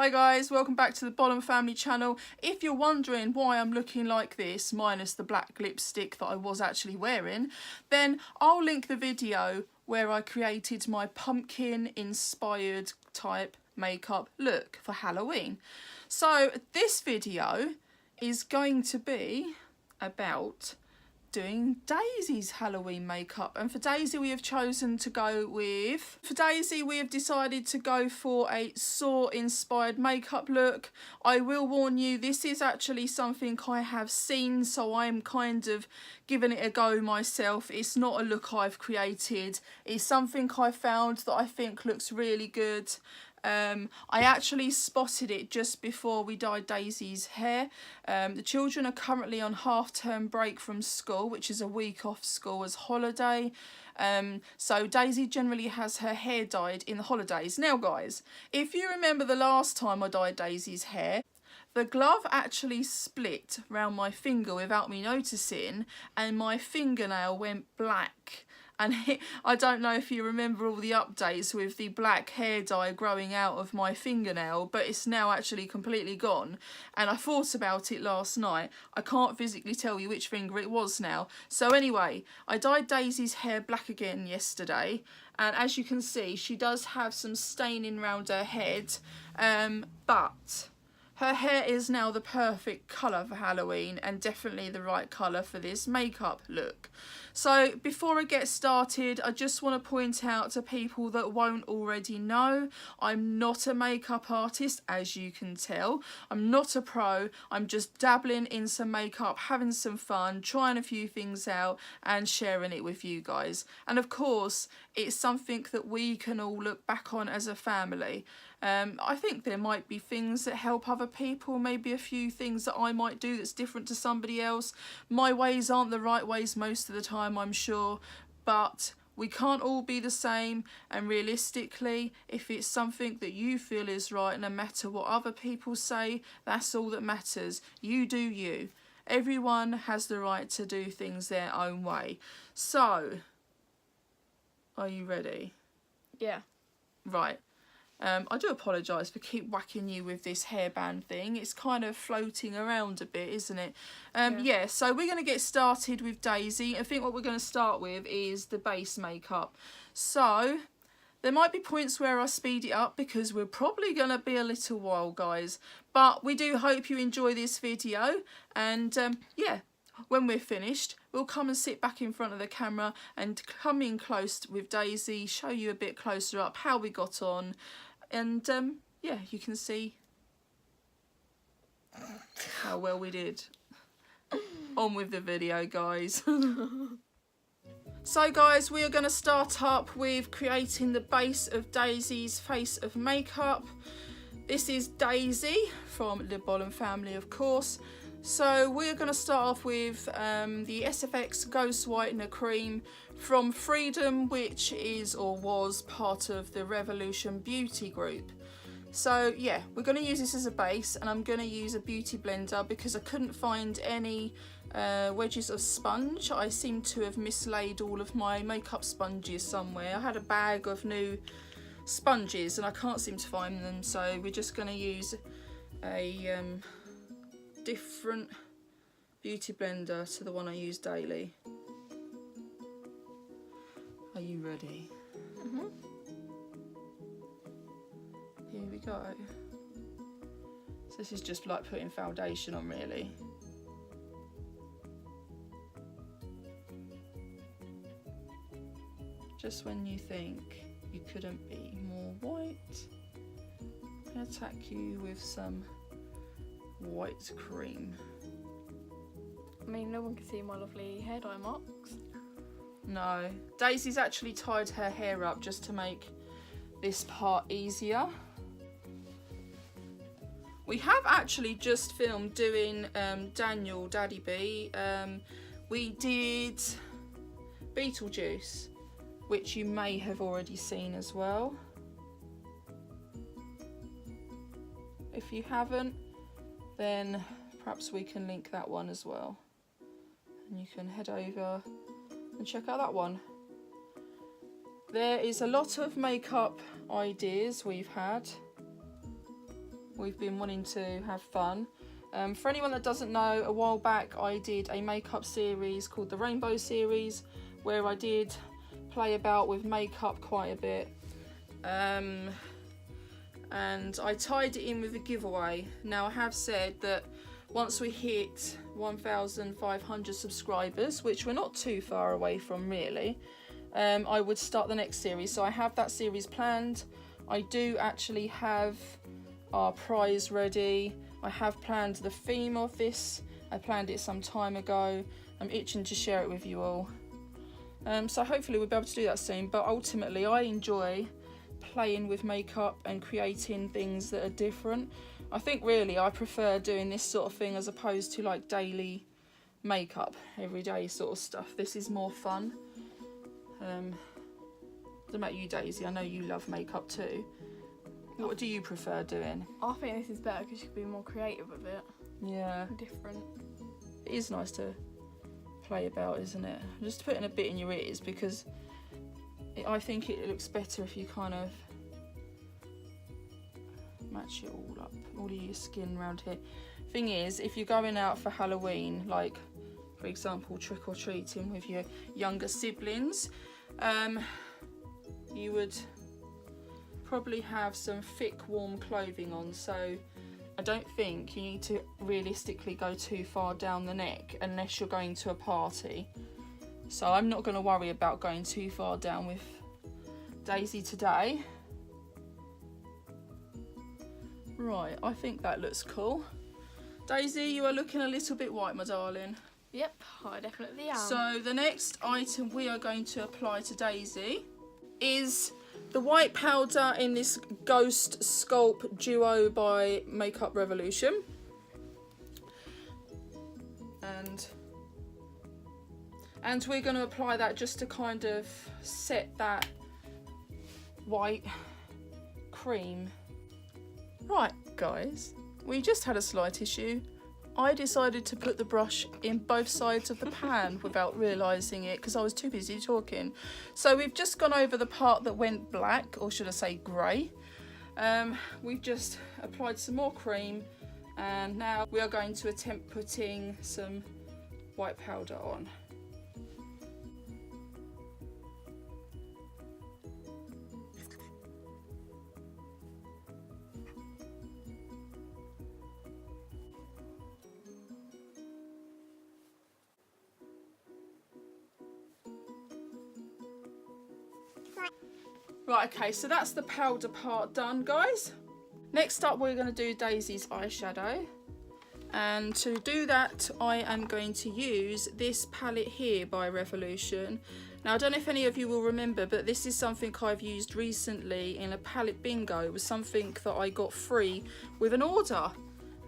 Hi guys, welcome back to the Bolham family channel. If you're wondering why I'm looking like this, minus the black lipstick that I was actually wearing, then I'll link the video where I created my pumpkin inspired type makeup look for Halloween. So this video is going to be about doing Daisy's Halloween makeup, and for Daisy we have decided to go for a Saw inspired makeup look. I will warn you, this is actually something I have seen, so I'm kind of giving it a go myself. It's not a look I've created, it's something I found that I think looks really good. I actually spotted it just before we dyed Daisy's hair. The children are currently on half-term break from school, which is a week off school as holiday. So Daisy generally has her hair dyed in the holidays. Now guys, if you remember the last time I dyed Daisy's hair, the glove actually split round my finger without me noticing, and my fingernail went black. And I don't know if you remember all the updates with the black hair dye growing out of my fingernail, but it's now actually completely gone. And I thought about it last night. I can't physically tell you which finger it was now. So anyway, I dyed Daisy's hair black again yesterday. And as you can see, she does have some staining around her head. But her hair is now the perfect colour for Halloween, and definitely the right colour for this makeup look. So before I get started, I just want to point out to people that won't already know, I'm not a makeup artist, as you can tell. I'm not a pro, I'm just dabbling in some makeup, having some fun, trying a few things out and sharing it with you guys. And of course, it's something that we can all look back on as a family. I think there might be things that help other people, maybe a few things that I might do that's different to somebody else. My ways aren't the right ways most of the time, I'm sure, but we can't all be the same, and realistically, if it's something that you feel is right, no matter what other people say, that's all that matters. You do you. Everyone has the right to do things their own way. So, are you ready? Yeah. Right. I do apologise for keep whacking you with this hairband thing. It's kind of floating around a bit, isn't it? Yeah, so we're going to get started with Daisy. I think what we're going to start with is the base makeup. So there might be points where I speed it up because we're probably going to be a little while, guys. But we do hope you enjoy this video. And yeah, when we're finished, we'll come and sit back in front of the camera and come in close with Daisy, show you a bit closer up how we got on. And yeah, you can see how well we did. On with the video, guys. So guys, we are going to start up with creating the base of Daisy's face of makeup. This is Daisy from the Bolham family, of course. So we're going to start off with the SFX Ghost Whitener Cream from Freedom, which is or was part of the Revolution Beauty group. So yeah, we're going to use this as a base, and I'm going to use a beauty blender because I couldn't find any wedges of sponge. I seem to have mislaid all of my makeup sponges somewhere. I had a bag of new sponges and I can't seem to find them, so we're just going to use a different beauty blender to the one I use daily. Are you ready? Mm-hmm. Here we go. So this is just like putting foundation on, really. Just when you think you couldn't be more white, I'm going to attack you with some white cream. I mean, no one can see my lovely hair dye marks. No, Daisy's actually tied her hair up just to make this part easier. We have actually just filmed doing Daniel Daddy B. We did Beetlejuice, which you may have already seen as well. If you haven't, then perhaps we can link that one as well, and you can head over and check out that one. There is a lot of makeup ideas we've had. we've been wanting to have fun. For anyone that doesn't know, a while back I did a makeup series called the Rainbow Series, where I did play about with makeup quite a bit. And I tied it in with a giveaway. Now I have said that once we hit 1,500 subscribers, which we're not too far away from really, I would start the next series. So I have that series planned. I do actually have our prize ready. I have planned the theme of this. I planned it some time ago. I'm itching to share it with you all. So hopefully we'll be able to do that soon. But ultimately I enjoy playing with makeup and creating things that are different. I think really I prefer doing this sort of thing as opposed to like daily makeup, everyday sort of stuff. This is more fun. What about you, Daisy? I know you love makeup too. What do you prefer doing? I think this is better because you can be more creative with it. Yeah. Different. It is nice to play about, isn't it? Just putting a bit in your ears because I think it looks better if you kind of match it all up, all of your skin around here. Thing is, if you're going out for Halloween, like for example trick-or-treating with your younger siblings, you would probably have some thick warm clothing on, so I don't think you need to realistically go too far down the neck unless you're going to a party. So I'm not going to worry about going too far down with Daisy today. Right, I think that looks cool. Daisy, you are looking a little bit white, my darling. Yep, I definitely am. So the next item we are going to apply to Daisy is the white powder in this Ghost Sculpt Duo by Makeup Revolution. And we're going to apply that just to kind of set that white cream. Right, guys, we just had a slight issue. I decided to put the brush in both sides of the pan without realising it because I was too busy talking. So we've just gone over the part that went black, or should I say grey. We've just applied some more cream and now we are going to attempt putting some white powder on. Right, okay, so that's the powder part done, guys. Next up, we're going to do Daisy's eyeshadow. And to do that, I am going to use this palette here by Revolution. Now, I don't know if any of you will remember, but this is something I've used recently in a palette bingo. It was something that I got free with an order.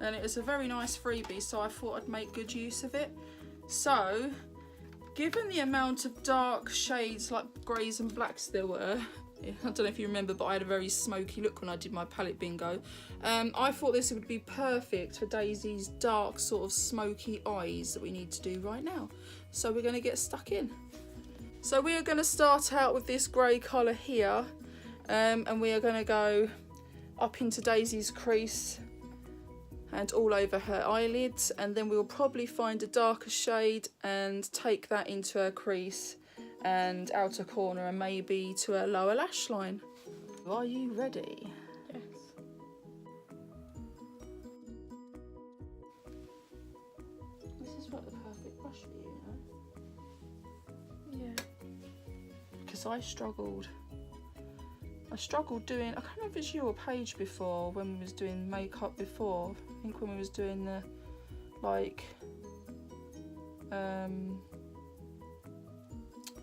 And it was a very nice freebie, so I thought I'd make good use of it. So, given the amount of dark shades like greys and blacks there were, I don't know if you remember, but I had a very smoky look when I did my palette bingo. I thought this would be perfect for Daisy's dark sort of smoky eyes that we need to do right now. So we're going to get stuck in. So we are going to start out with this grey colour here, and we are going to go up into Daisy's crease and all over her eyelids, and then we'll probably find a darker shade and take that into her crease and outer corner and maybe to her lower lash line. Are you ready? Yes. This is like the perfect brush for you, Yeah. because I struggled doing, I can't remember if it's you or Paige before, when we was doing makeup before. I think when we was doing the, like,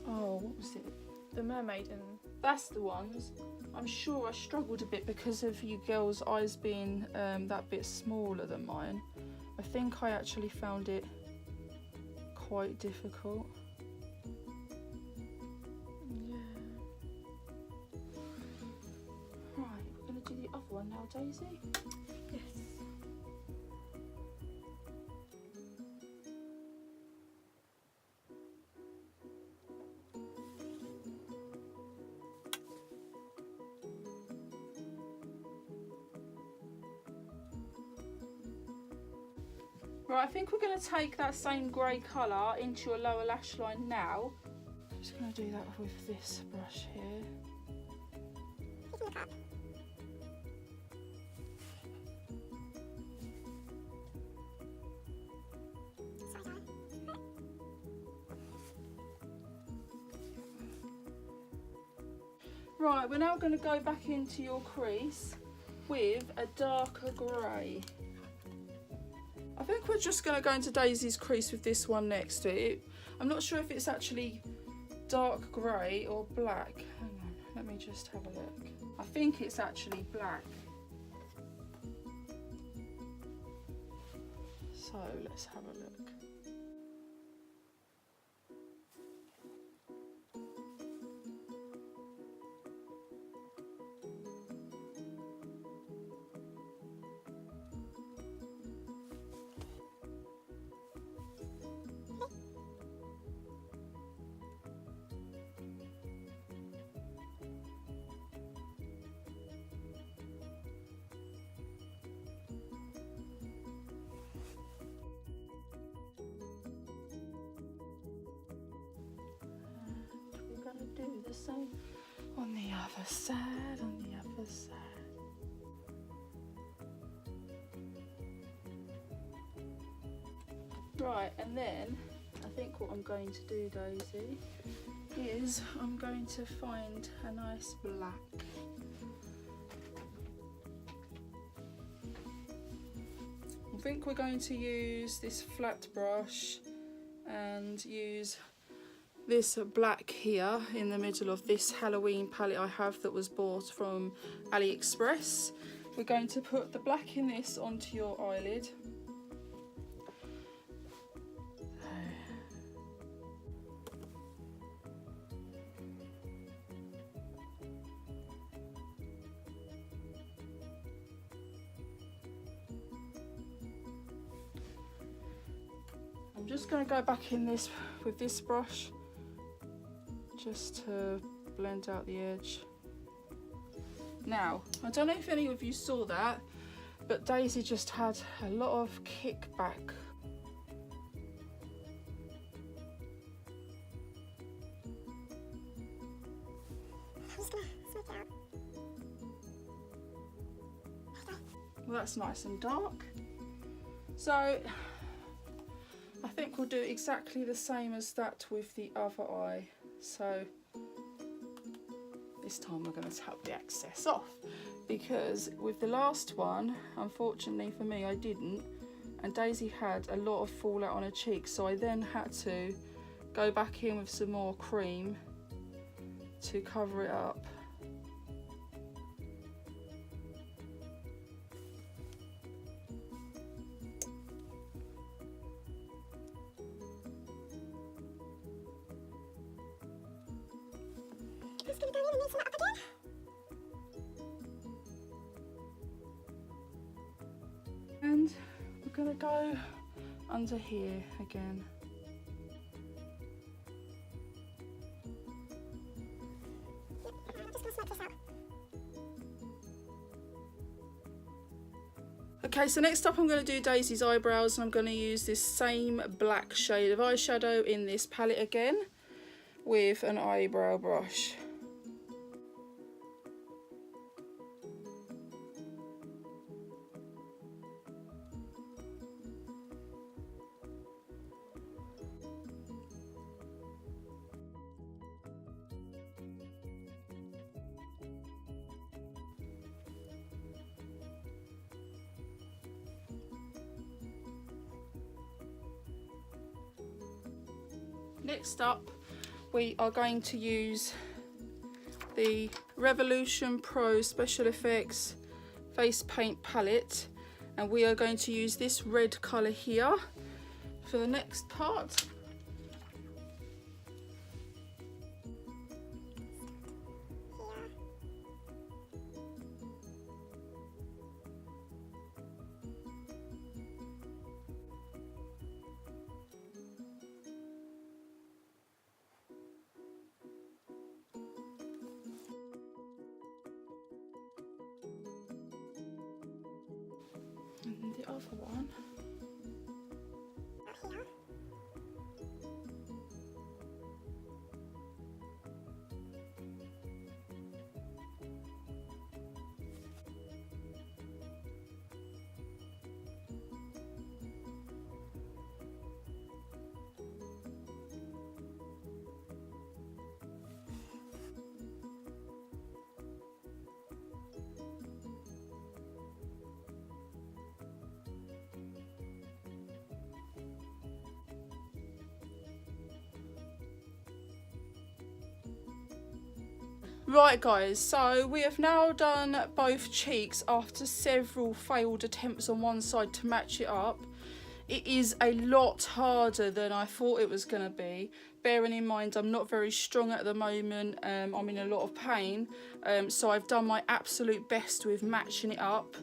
oh, what was it? The mermaid and... That's the ones. I'm sure I struggled a bit because of you girls' eyes being that bit smaller than mine. I think I actually found it quite difficult. Yeah. Right, we're going to do the other one now, Daisy. Yes. Right, I think we're going to take that same grey colour into your lower lash line now. I'm just going to do that with this brush here. Right, we're now going to go back into your crease with a darker grey. I think we're just going to go into Daisy's crease with this one next to it. I'm not sure if it's actually dark grey or black. Hang on, let me just have a look. I think it's actually black. So let's have a look. Do the same on the other side, on the other side. Right, and then I think what I'm going to do, Daisy, is I'm going to find a nice black. I think we're going to use this flat brush and use this black here in the middle of this Halloween palette I have that was bought from AliExpress. We're going to put the black in this onto your eyelid. I'm just going to go back in this with this brush just to blend out the edge. Now, I don't know if any of you saw that, but Daisy just had a lot of kickback. Well, that's nice and dark. So I think we'll do exactly the same as that with the other eye. So this time we're going to tap the excess off, because with the last one, unfortunately for me, I didn't, and Daisy had a lot of fallout on her cheeks, so I then had to go back in with some more cream to cover it up. And we're going to go under here again. Okay, so next up I'm going to do Daisy's eyebrows, and I'm going to use this same black shade of eyeshadow in this palette again with an eyebrow brush. Next up, we are going to use the Revolution Pro Special Effects Face Paint Palette, and we are going to use this red colour here for the next part. And the other one. Right guys, so we have now done both cheeks after several failed attempts on one side to match it up. It is a lot harder than I thought it was going to be. Bearing in mind I'm not very strong at the moment, I'm in a lot of pain, so I've done my absolute best with matching it up.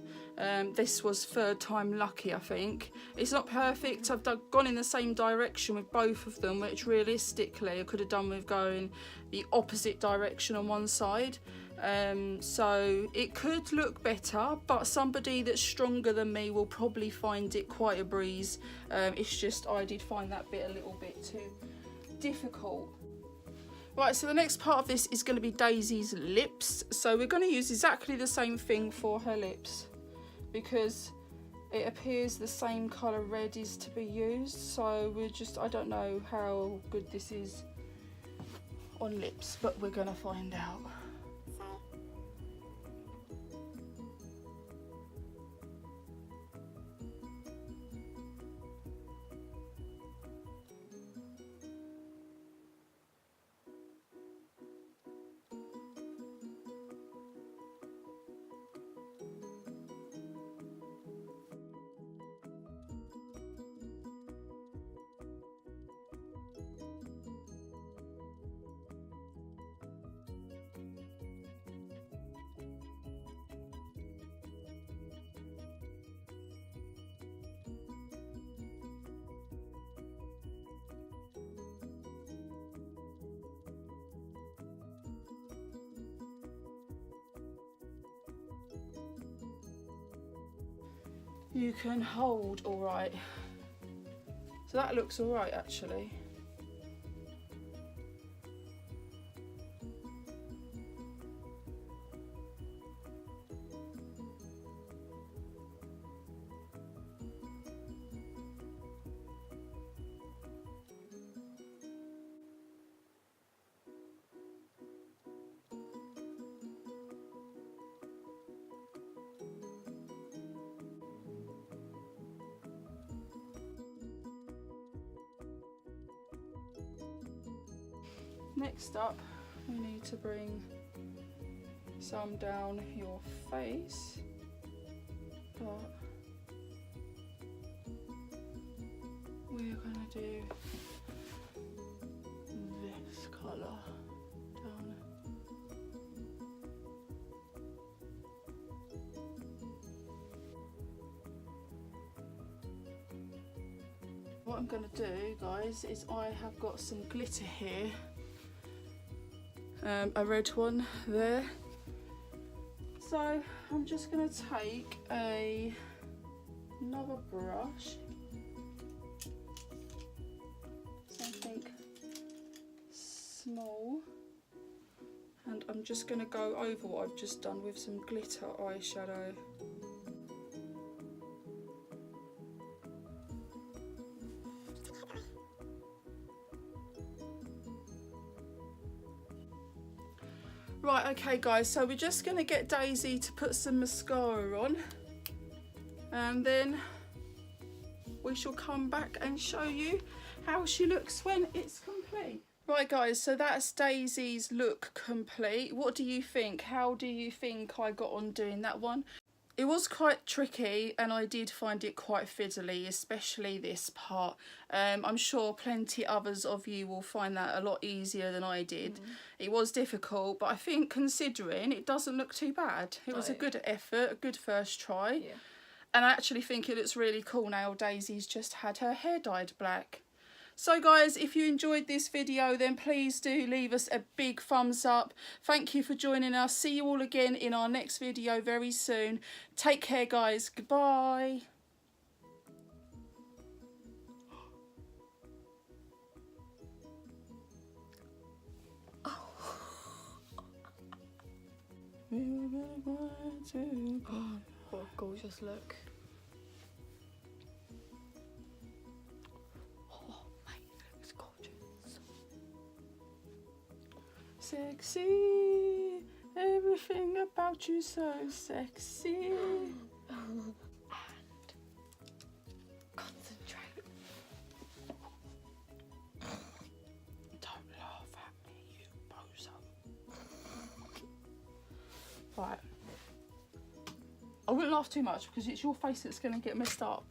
This was third time lucky, I think. It's not perfect, I've gone in the same direction with both of them, which realistically I could have done with going the opposite direction on one side. So it could look better, but somebody that's stronger than me will probably find it quite a breeze. It's just I did find that bit a little bit too difficult. Right, so the next part of this is going to be Daisy's lips. So we're going to use exactly the same thing for her lips because it appears the same colour red is to be used. So we're just, I don't know how good this is on lips, but we're going to find out. You can hold all right. So that looks all right actually. Next up, we need to bring some down your face, but we're gonna do this colour down. What I'm gonna do, guys, is I have got some glitter here. A red one there. So I'm just going to take another brush, something small, and I'm just going to go over what I've just done with some glitter eyeshadow. Right, okay guys, so we're just going to get Daisy to put some mascara on and then we shall come back and show you how she looks when it's complete. Right guys, so that's Daisy's look complete. What do you think? How do you think I got on doing that one? It was quite tricky and I did find it quite fiddly, especially this part. I'm sure plenty others of you will find that a lot easier than I did. It was difficult, but I think considering it doesn't look too bad. It was a good effort, a good first try. Yeah. And I actually think it looks really cool now Daisy's just had her hair dyed black. So guys, if you enjoyed this video, then please do leave us a big thumbs up. Thank you for joining us. See you all again in our next video very soon. Take care guys. Goodbye. What a gorgeous look. Sexy, everything about you so sexy. And concentrate. Don't laugh at me, you bozo. I wouldn't laugh too much because it's your face that's going to get messed up.